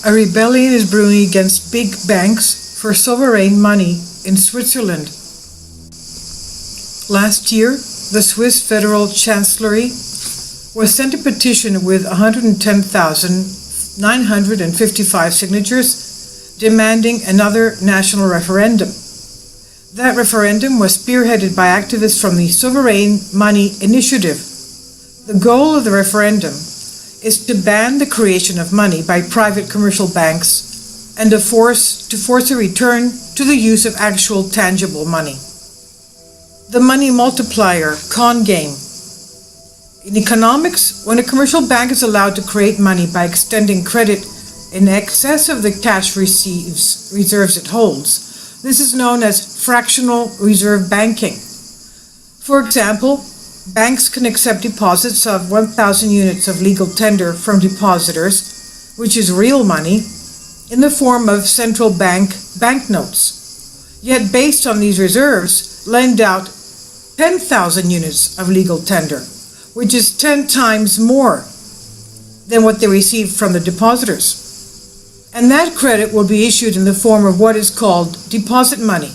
A rebellion is brewing against big banks for sovereign money in Switzerland. Last year, the Swiss Federal Chancellery was sent a petition with 110,955 signatures demanding another national referendum. That referendum was spearheaded by activists from the Sovereign Money Initiative. The goal of the referendum is to ban the creation of money by private commercial banks and to force a return to the use of actual tangible money. The money multiplier con game. In economics, when a commercial bank is allowed to create money by extending credit in excess of the cash reserves it holds, this is known as fractional reserve banking. For example, banks can accept deposits of 1,000 units of legal tender from depositors, which is real money, in the form of central bank banknotes. Yet based on these reserves, lend out 10,000 units of legal tender, which is 10 times more than what they received from the depositors. And that credit will be issued in the form of what is called deposit money,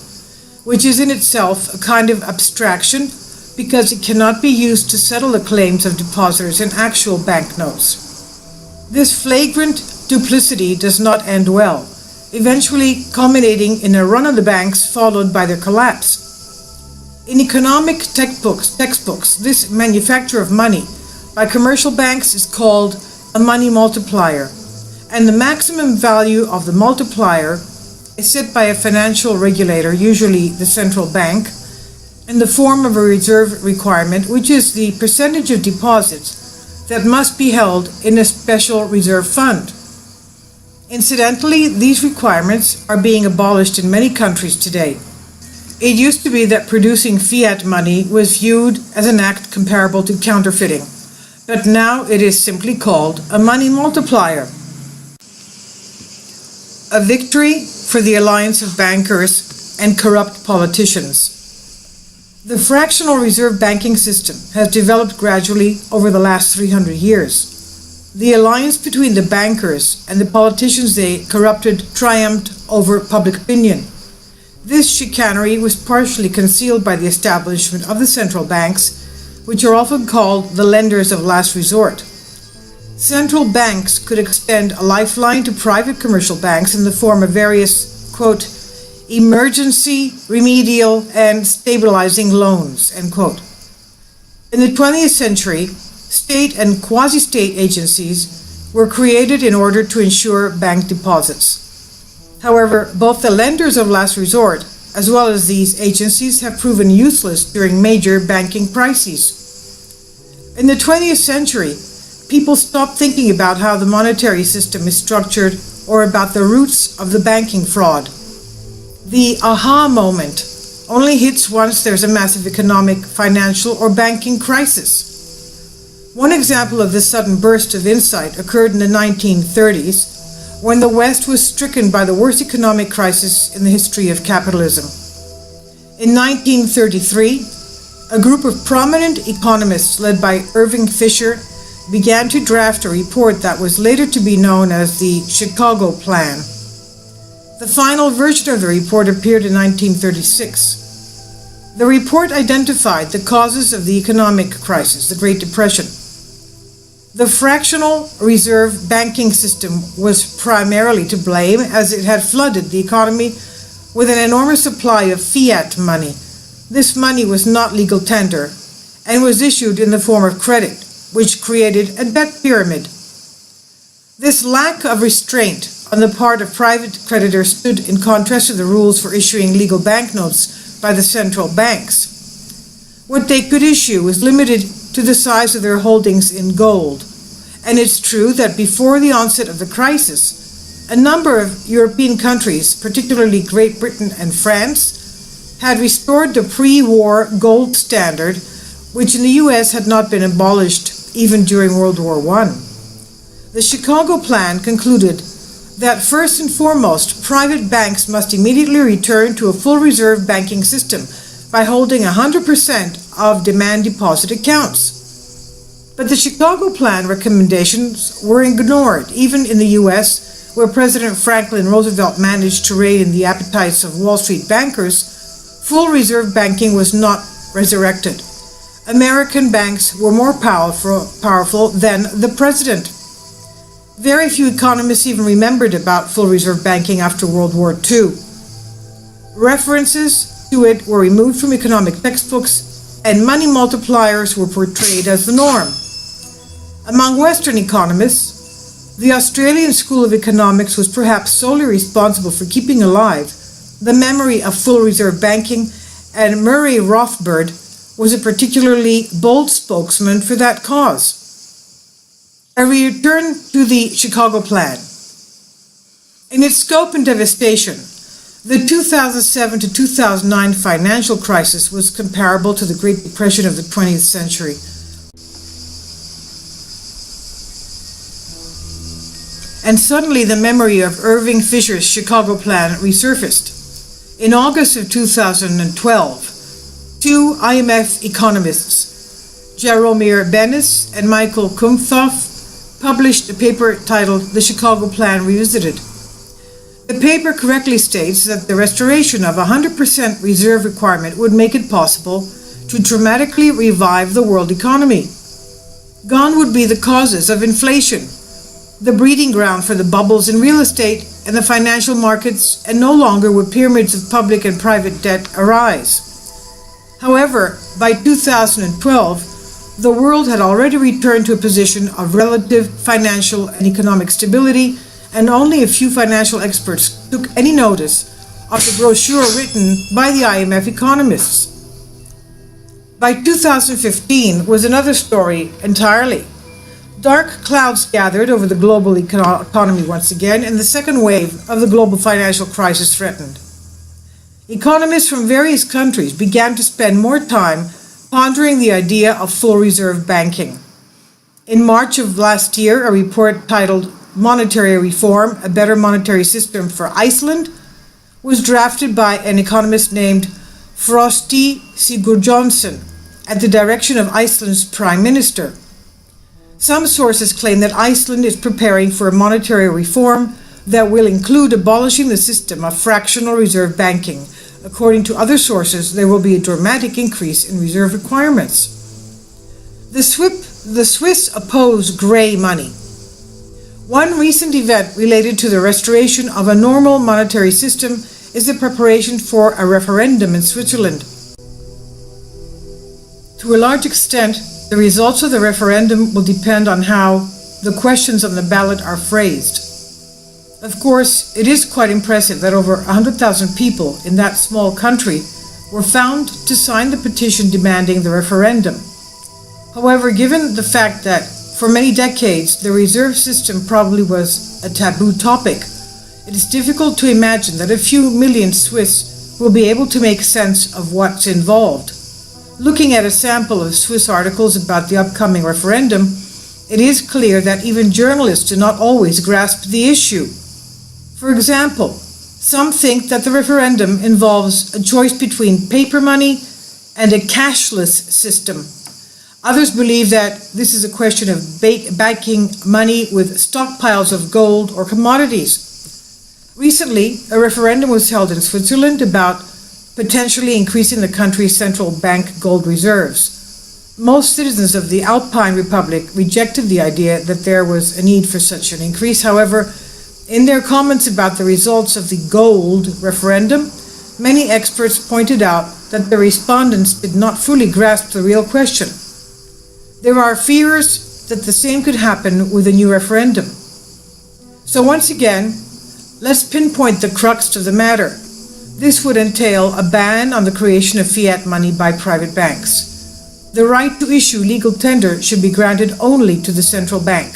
which is in itself a kind of abstraction because it cannot be used to settle the claims of depositors in actual banknotes. This flagrant duplicity does not end well, eventually culminating in a run on the banks followed by their collapse. In economic textbooks, this manufacture of money by commercial banks is called a money multiplier, and the maximum value of the multiplier is set by a financial regulator, usually the central bank, in the form of a reserve requirement, which is the percentage of deposits that must be held in a special reserve fund. Incidentally, these requirements are being abolished in many countries today. It used to be that producing fiat money was viewed as an act comparable to counterfeiting, but now it is simply called a money multiplier. A victory for the alliance of bankers and corrupt politicians. The fractional reserve banking system has developed gradually over the last 300 years. The alliance between the bankers and the politicians they corrupted triumphed over public opinion. This chicanery was partially concealed by the establishment of the central banks, which are often called the lenders of last resort. Central banks could extend a lifeline to private commercial banks in the form of various, quote, emergency, remedial, and stabilizing loans, end quote. In the 20th century, state and quasi-state agencies were created in order to ensure bank deposits. However, both the lenders of last resort as well as these agencies have proven useless during major banking crises. In the 20th century, people stopped thinking about how the monetary system is structured or about the roots of the banking fraud. The aha moment only hits once there's a massive economic, financial, or banking crisis. One example of this sudden burst of insight occurred in the 1930s, when the West was stricken by the worst economic crisis in the history of capitalism. In 1933, a group of prominent economists led by Irving Fisher began to draft a report that was later to be known as the Chicago Plan. The final version of the report appeared in 1936. The report identified the causes of the economic crisis, the Great Depression. The fractional reserve banking system was primarily to blame, as it had flooded the economy with an enormous supply of fiat money. This money was not legal tender and was issued in the form of credit, which created a debt pyramid. This lack of restraint on the part of private creditors stood in contrast to the rules for issuing legal banknotes by the central banks. What they could issue was limited to the size of their holdings in gold. And it's true that before the onset of the crisis, a number of European countries, particularly Great Britain and France, had restored the pre-war gold standard, which in the US had not been abolished even during World War I. The Chicago Plan concluded that first and foremost, private banks must immediately return to a full reserve banking system by holding 100% of demand deposit accounts. But the Chicago Plan recommendations were ignored, even in the US, where President Franklin Roosevelt managed to rein in the appetites of Wall Street bankers, full reserve banking was not resurrected. American banks were more powerful than the president. Very few economists even remembered about full reserve banking after World War II. References to it were removed from economic textbooks, and money multipliers were portrayed as the norm. Among Western economists, the Australian School of Economics was perhaps solely responsible for keeping alive the memory of full reserve banking, and Murray Rothbard was a particularly bold spokesman for that cause. I return to the Chicago Plan. In its scope and devastation, the 2007 to 2009 financial crisis was comparable to the Great Depression of the 20th century. And suddenly the memory of Irving Fisher's Chicago Plan resurfaced. In August of 2012, two IMF economists, Jaromir Benes and Michael Kumhoff, published a paper titled The Chicago Plan Revisited. The paper correctly states that the restoration of 100% reserve requirement would make it possible to dramatically revive the world economy. Gone would be the causes of inflation, the breeding ground for the bubbles in real estate and the financial markets, and no longer would pyramids of public and private debt arise. However, by 2012, the world had already returned to a position of relative financial and economic stability, and only a few financial experts took any notice of the brochure written by the IMF economists. By 2015 was another story entirely. Dark clouds gathered over the global economy once again, and the second wave of the global financial crisis threatened. Economists from various countries began to spend more time pondering the idea of full reserve banking. In March of last year, a report titled Monetary Reform, A Better Monetary System for Iceland was drafted by an economist named Frosti Sigurjonsson at the direction of Iceland's Prime Minister. Some sources claim that Iceland is preparing for a monetary reform that will include abolishing the system of fractional reserve banking. According to other sources, there will be a dramatic increase in reserve requirements. The Swiss oppose grey money. One recent event related to the restoration of a normal monetary system is the preparation for a referendum in Switzerland. To a large extent, the results of the referendum will depend on how the questions on the ballot are phrased. Of course, it is quite impressive that over 100,000 people in that small country were found to sign the petition demanding the referendum. However, given the fact that for many decades the reserve system probably was a taboo topic, it is difficult to imagine that a few million Swiss will be able to make sense of what's involved. Looking at a sample of Swiss articles about the upcoming referendum, it is clear that even journalists do not always grasp the issue. For example, some think that the referendum involves a choice between paper money and a cashless system. Others believe that this is a question of backing money with stockpiles of gold or commodities. Recently, a referendum was held in Switzerland about potentially increasing the country's central bank gold reserves. Most citizens of the Alpine Republic rejected the idea that there was a need for such an increase. However, in their comments about the results of the gold referendum, many experts pointed out that the respondents did not fully grasp the real question. There are fears that the same could happen with a new referendum. So once again, let's pinpoint the crux of the matter. This would entail a ban on the creation of fiat money by private banks. The right to issue legal tender should be granted only to the central bank.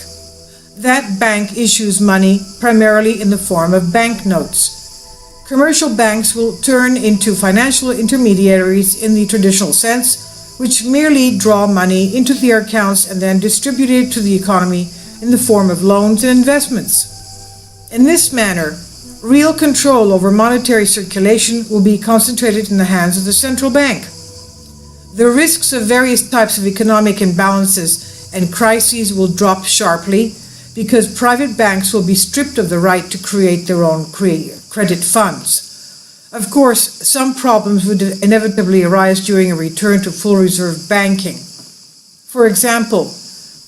That bank issues money primarily in the form of banknotes. Commercial banks will turn into financial intermediaries in the traditional sense, which merely draw money into their accounts and then distribute it to the economy in the form of loans and investments. In this manner, real control over monetary circulation will be concentrated in the hands of the central bank. The risks of various types of economic imbalances and crises will drop sharply, because private banks will be stripped of the right to create their own credit funds. Of course, some problems would inevitably arise during a return to full reserve banking. For example,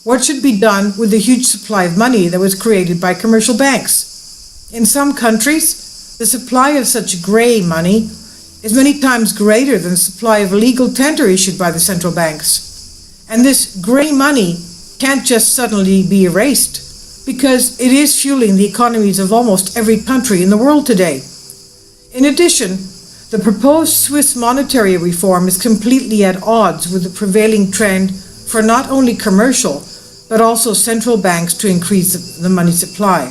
what should be done with the huge supply of money that was created by commercial banks? In some countries, the supply of such grey money is many times greater than the supply of legal tender issued by the central banks. And this grey money can't just suddenly be erased, because it is fueling the economies of almost every country in the world today. In addition, the proposed Swiss monetary reform is completely at odds with the prevailing trend for not only commercial, but also central banks to increase the money supply.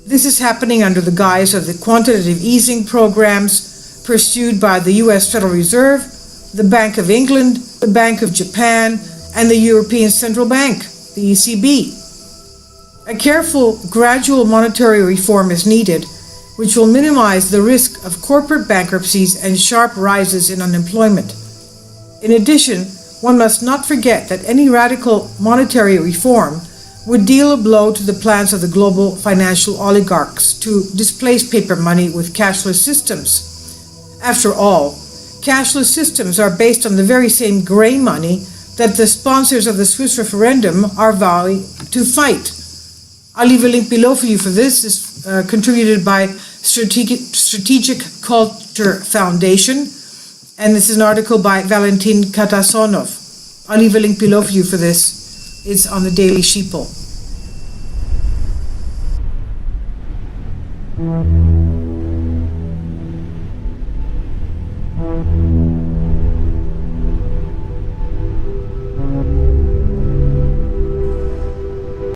This is happening under the guise of the quantitative easing programs pursued by the US Federal Reserve, the Bank of England, the Bank of Japan, and the European Central Bank, the ECB. A careful, gradual monetary reform is needed, which will minimize the risk of corporate bankruptcies and sharp rises in unemployment. In addition, one must not forget that any radical monetary reform would deal a blow to the plans of the global financial oligarchs to displace paper money with cashless systems. After all, cashless systems are based on the very same grey money that the sponsors of the Swiss referendum are vowing to fight. I'll leave a link below for you for this. It's contributed by Strategic Culture Foundation, and this is an article by Valentin Katasonov. I'll leave a link below for you for this. It's on the Daily Sheeple.